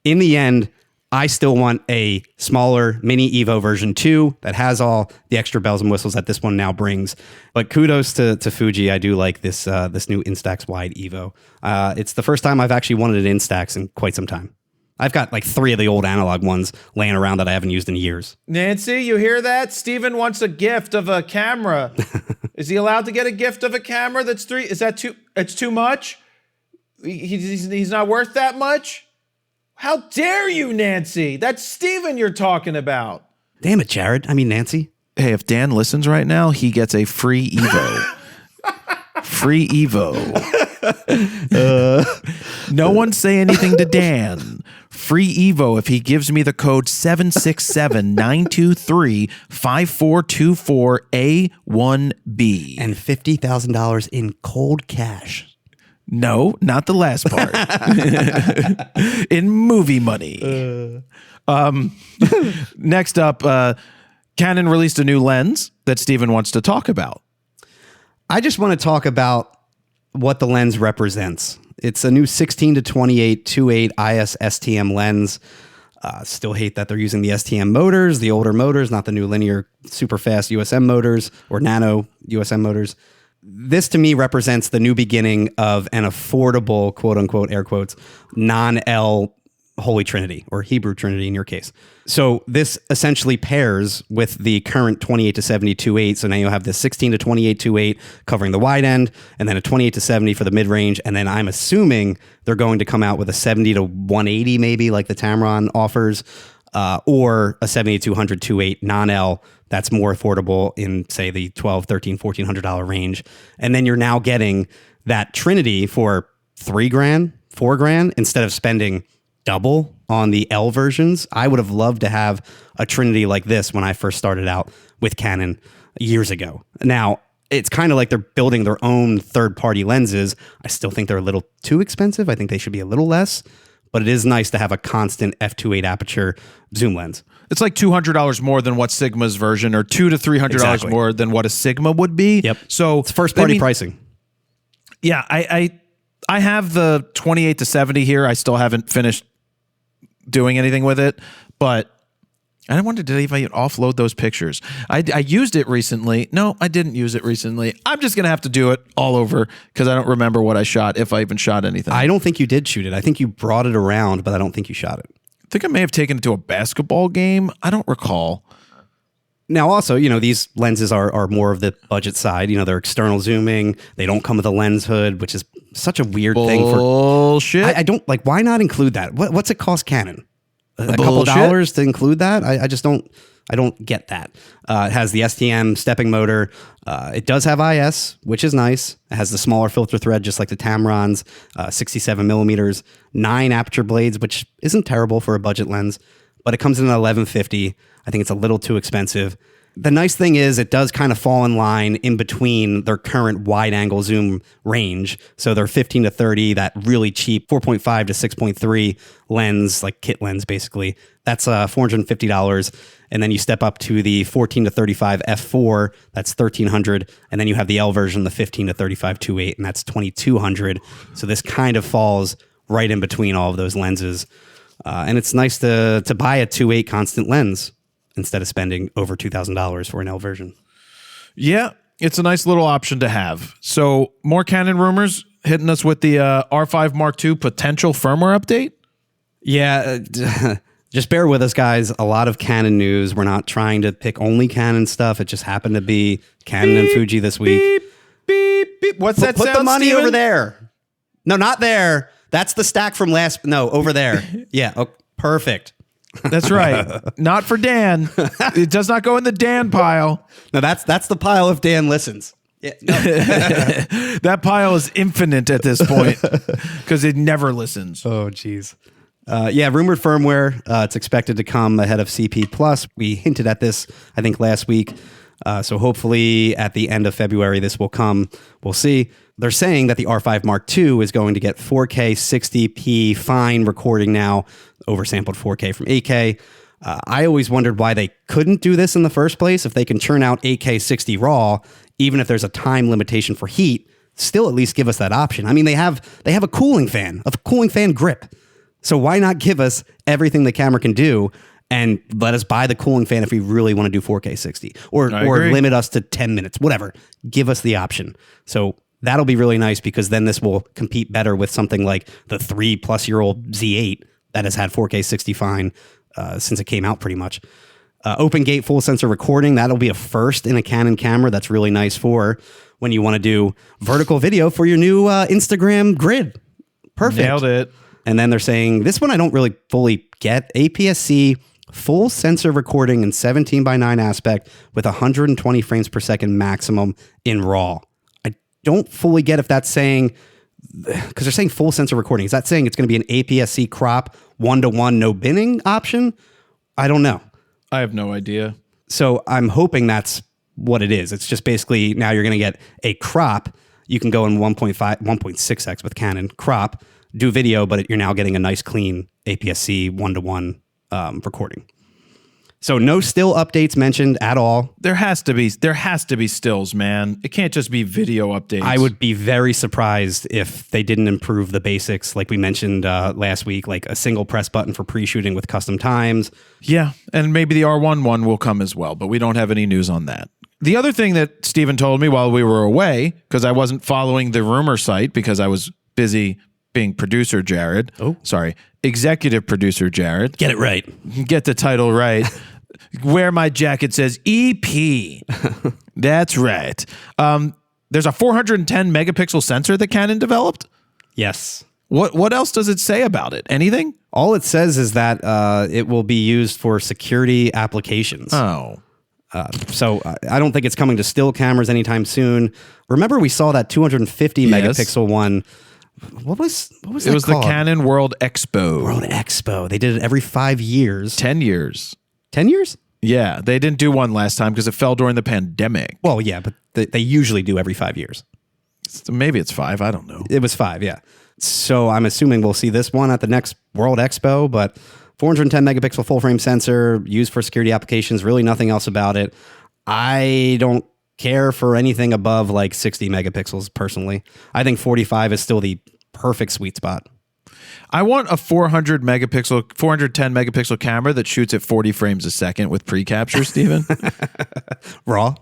in the end, I still want a smaller Mini Evo version 2 that has all the extra bells and whistles that this one now brings. But kudos to Fuji. I do like this new Instax Wide Evo. It's the first time I've actually wanted an Instax in quite some time. I've got like 3 of the old analog ones laying around that I haven't used in years.
Nancy, you hear that? Steven wants a gift of a camera. Is he allowed to get a gift of a camera that's 3? Is that too? It's too much? He's not worth that much? How dare you, Nancy? That's Steven you're talking about.
Damn it, Jared. I mean, Nancy.
Hey, if Dan listens right now, he gets a free Evo. Free Evo. No one say anything to Dan. Free Evo if he gives me the code 767-923-5424A1B.
And $50,000 in cold cash.
No, not the last part. In movie money. Next up, Canon released a new lens that Steven wants to talk about.
I just want to talk about what the lens represents. It's a new 16 to 28 2.8 IS STM lens. Still hate that they're using the STM motors, the older motors, not the new linear super fast USM motors or nano USM motors. This to me represents the new beginning of an affordable, quote unquote, air quotes, non-L Holy Trinity or Hebrew Trinity in your case. So this essentially pairs with the current 28 to 70 2.8. So now you'll have the 16 to 28 2.8 covering the wide end and then a 28 to 70 for the mid range. And then I'm assuming they're going to come out with a 70 to 180 maybe like the Tamron offers or a 70 to 200 2.8 non-L. That's more affordable in, say, the $1,200, $1,300, $1,400 range. And then you're now getting that Trinity for $3,000, $4,000 instead of spending double on the L versions. I would have loved to have a Trinity like this when I first started out with Canon years ago. Now, it's kind of like they're building their own third-party lenses. I still think they're a little too expensive. I think they should be a little less. But it is nice to have a constant f2.8 aperture zoom lens.
It's like $200 more than what Sigma's version, or $200 to $300 more than what a Sigma would be.
Yep.
So
it's first party pricing.
Yeah, I have the 28 to 70 here. I still haven't finished doing anything with it, but I wondered, did I even offload those pictures? I used it recently. No, I didn't use it recently. I'm just going to have to do it all over because I don't remember what I shot, if I even shot anything.
I don't think you did shoot it. I think you brought it around, but I don't think you shot it.
I think I may have taken it to a basketball game. I don't recall.
Now, also, these lenses are more of the budget side. They're external zooming. They don't come with a lens hood, which is such a weird thing.
Bullshit.
I don't like. Why not include that? What's it cost Canon? A couple dollars to include that? I just don't. I don't get that. It has the STM stepping motor. It does have IS, which is nice. It has the smaller filter thread, just like the Tamron's, 67 millimeters, 9 aperture blades, which isn't terrible for a budget lens, but it comes in at 1150. I think it's a little too expensive. The nice thing is it does kind of fall in line in between their current wide angle zoom range. So their 15 to 30, that really cheap 4.5 to 6.3 lens, like kit lens basically, that's $450. And then you step up to the 14 to 35 f4, that's $1,300. And then you have the L version, the 15 to 35 2.8, and that's $2,200. So this kind of falls right in between all of those lenses. And it's nice to buy a 2.8 constant lens instead of spending over $2,000 for an L version.
Yeah, it's a nice little option to have. So more Canon rumors hitting us with the R5 Mark II potential firmware update?
Yeah, just bear with us, guys. A lot of Canon news. We're not trying to pick only Canon stuff. It just happened to be Canon and Fuji this week.
Beep, beep, beep. What's that
Put
sound,
the money
Steven?
over there. No, not there. That's the stack from last... No, over there. Yeah, oh, perfect.
That's right. Not for Dan. It does not go in the Dan pile.
No, that's the pile if Dan listens. Yeah, no.
That pile is infinite at this point because it never listens.
Oh, geez. Yeah, rumored firmware. It's expected to come ahead of CP Plus. We hinted at this, I think, last week. So hopefully at the end of February, this will come. We'll see. They're saying that the R5 Mark II is going to get 4K 60p fine recording now, oversampled 4K from 8K. I always wondered why they couldn't do this in the first place. If they can churn out 8K 60 RAW, even if there's a time limitation for heat, still at least give us that option. I mean, they have a cooling fan grip. So why not give us everything the camera can do and let us buy the cooling fan if we really want to do 4K 60 or limit us to 10 minutes, whatever. Give us the option. So that'll be really nice because then this will compete better with something like the 3+-year-old Z8 that has had 4K 60 fine since it came out pretty much. Open gate full sensor recording, that'll be a first in a Canon camera. That's really nice for when you want to do vertical video for your new Instagram grid. Perfect.
Nailed it.
And then they're saying, this one I don't really fully get, APS-C full sensor recording in 17:9 aspect with 120 frames per second maximum in RAW. I don't fully get if that's saying, because they're saying full sensor recording. Is that saying it's going to be an APS-C crop 1:1 no binning option? I don't know.
I have no idea.
So I'm hoping that's what it is. It's just basically now you're going to get a crop. You can go in 1.6x with Canon crop, do video, but you're now getting a nice clean APS-C 1:1 recording. So no still updates mentioned at all.
There has to be stills, man. It can't just be video updates.
I would be very surprised if they didn't improve the basics, like we mentioned last week, like a single press button for pre-shooting with custom times.
Yeah, and maybe the R1 one will come as well, but we don't have any news on that. The other thing that Steven told me while we were away, because I wasn't following the rumor site because I was busy being producer Jared. Oh, sorry, executive producer Jared.
Get it right.
Get the title right. Where my jacket says EP. That's right. There's a 410 megapixel sensor that Canon developed.
Yes.
What else does it say about it? Anything?
All it says is that it will be used for security applications.
Oh.
So I don't think it's coming to still cameras anytime soon. Remember we saw that 250 megapixel one. What was that
It was
called?
the Canon World Expo.
World Expo. They did it every 5 years.
10 years.
10 years?
Yeah, they didn't do one last time because it fell during the pandemic.
Well, yeah, but they usually do every 5 years.
So maybe it's 5. I don't know.
It was 5, yeah. So I'm assuming we'll see this one at the next World Expo, but 410 megapixel full frame sensor used for security applications, really nothing else about it. I don't care for anything above like 60 megapixels personally. I think 45 is still the perfect sweet spot.
I want a 410 megapixel camera that shoots at 40 frames a second with pre-capture, Steven.
Raw.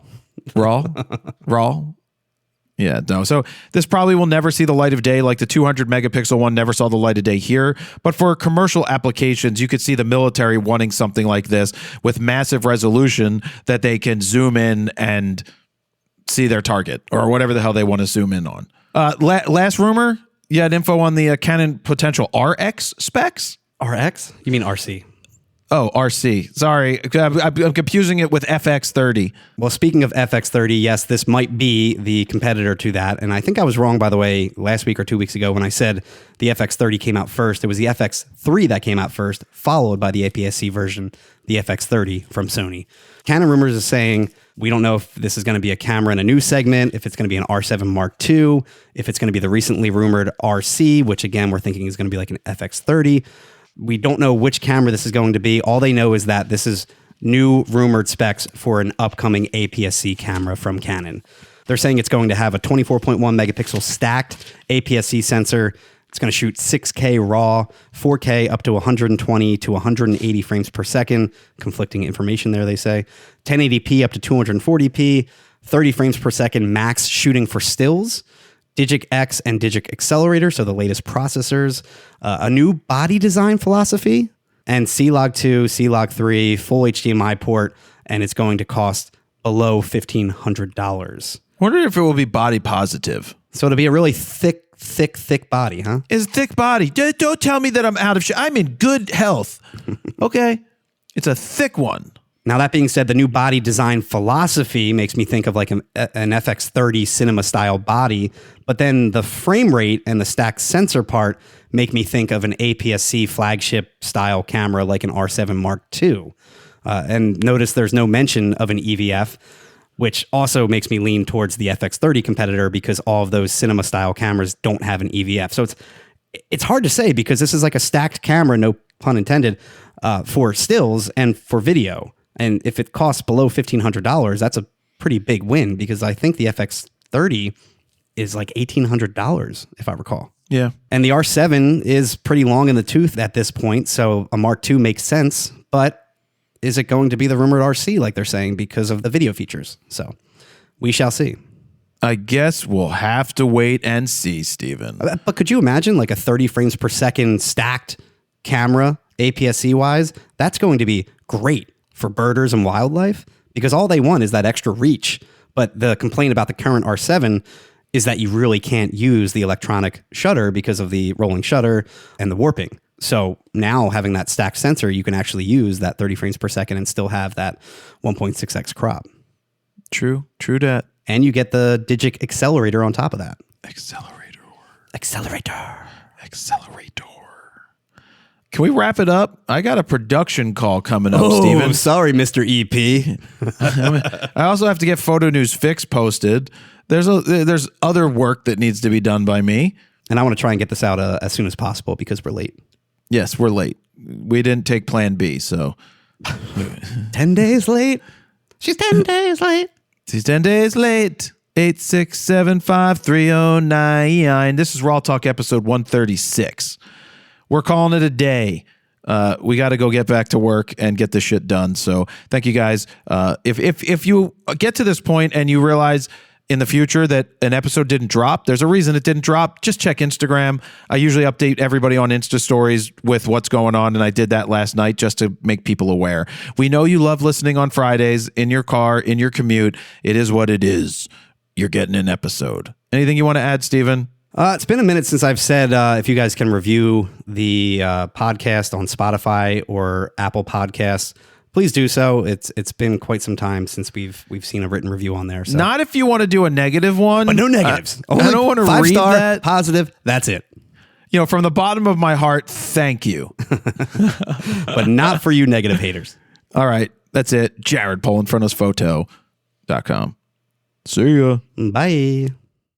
Yeah, no. So this probably will never see the light of day, like the 200 megapixel one never saw the light of day here. But for commercial applications, you could see the military wanting something like this with massive resolution that they can zoom in and see their target or whatever the hell they want to zoom in on. Last rumor, you had info on the Canon potential RX specs?
RX? You mean RC?
Oh, RC. Sorry. I'm confusing it with FX30.
Well, speaking of FX30, yes, this might be the competitor to that. And I think I was wrong, by the way, last week or 2 weeks ago when I said the FX30 came out first. It was the FX3 that came out first, followed by the APS-C version, the FX30 from Sony. Canon Rumors is saying, we don't know if this is going to be a camera in a new segment, if it's going to be an R7 Mark II, if it's going to be the recently rumored RC, which again, we're thinking is going to be like an FX30. We don't know which camera this is going to be. All they know is that this is new rumored specs for an upcoming APS-C camera from Canon. They're saying it's going to have a 24.1 megapixel stacked APS-C sensor. It's going to shoot 6K RAW, 4K up to 120 to 180 frames per second. Conflicting information there, they say. 1080p up to 240p, 30 frames per second max shooting for stills. Digic X and Digic Accelerator, so the latest processors, a new body design philosophy, and C-Log 2, C-Log 3, full HDMI port, and it's going to cost below $1,500.
Wonder if it will be body positive.
So it'll be a really thick body, huh?
It's a thick body. Don't tell me that I'm out of shape. I'm in good health. Okay? It's a thick one.
Now, that being said, the new body design philosophy makes me think of like an FX30 cinema style body, but then the frame rate and the stacked sensor part make me think of an APS-C flagship style camera like an R7 Mark II. And notice there's no mention of an EVF, which also makes me lean towards the FX30 competitor because all of those cinema style cameras don't have an EVF. So it's hard to say because this is like a stacked camera, no pun intended, for stills and for video. And if it costs below $1,500, that's a pretty big win because I think the FX30 is like $1,800, if I recall.
Yeah.
And the R7 is pretty long in the tooth at this point, so a Mark II makes sense. But is it going to be the rumored RC, like they're saying, because of the video features? So we shall see.
I guess we'll have to wait and see, Steven.
But could you imagine like a 30 frames per second stacked camera, APS-C wise? That's going to be great for birders and wildlife because all they want is that extra reach. But the complaint about the current R7 is that you really can't use the electronic shutter because of the rolling shutter and the warping. So now having that stacked sensor, you can actually use that 30 frames per second and still have that 1.6x crop.
True that.
And you get the Digic Accelerator on top of that.
Accelerator. Can we wrap it up? I got a production call coming up, Steven.
Sorry, Mr. EP.
I also have to get Photo News Fix posted. There's other work that needs to be done by me.
And I want to try and get this out as soon as possible because we're late.
Yes, we're late. We didn't take plan B, so.
10 days late? She's 10 days late.
She's 10 days late. 8675309. This is RAWtalk episode 136. We're calling it a day. We got to go get back to work and get this shit done. So thank you guys. If you get to this point and you realize in the future that an episode didn't drop, there's a reason it didn't drop. Just check Instagram. I usually update everybody on Insta stories with what's going on, and I did that last night just to make people aware. We know you love listening on Fridays in your car, in your commute. It is what it is. You're getting an episode. Anything you want to add, Steven?
It's been a minute since I've said if you guys can review the podcast on Spotify or Apple Podcasts, please do so. It's been quite some time since we've seen a written review on there. So.
Not if you want to do a negative one.
But no negatives.
I don't want to read
5-star,
that.
Positive. That's it.
You know, from the bottom of my heart, thank you.
But not for you negative haters.
All right. That's it. Jared Polin, fronthousephoto.com. See ya.
Bye.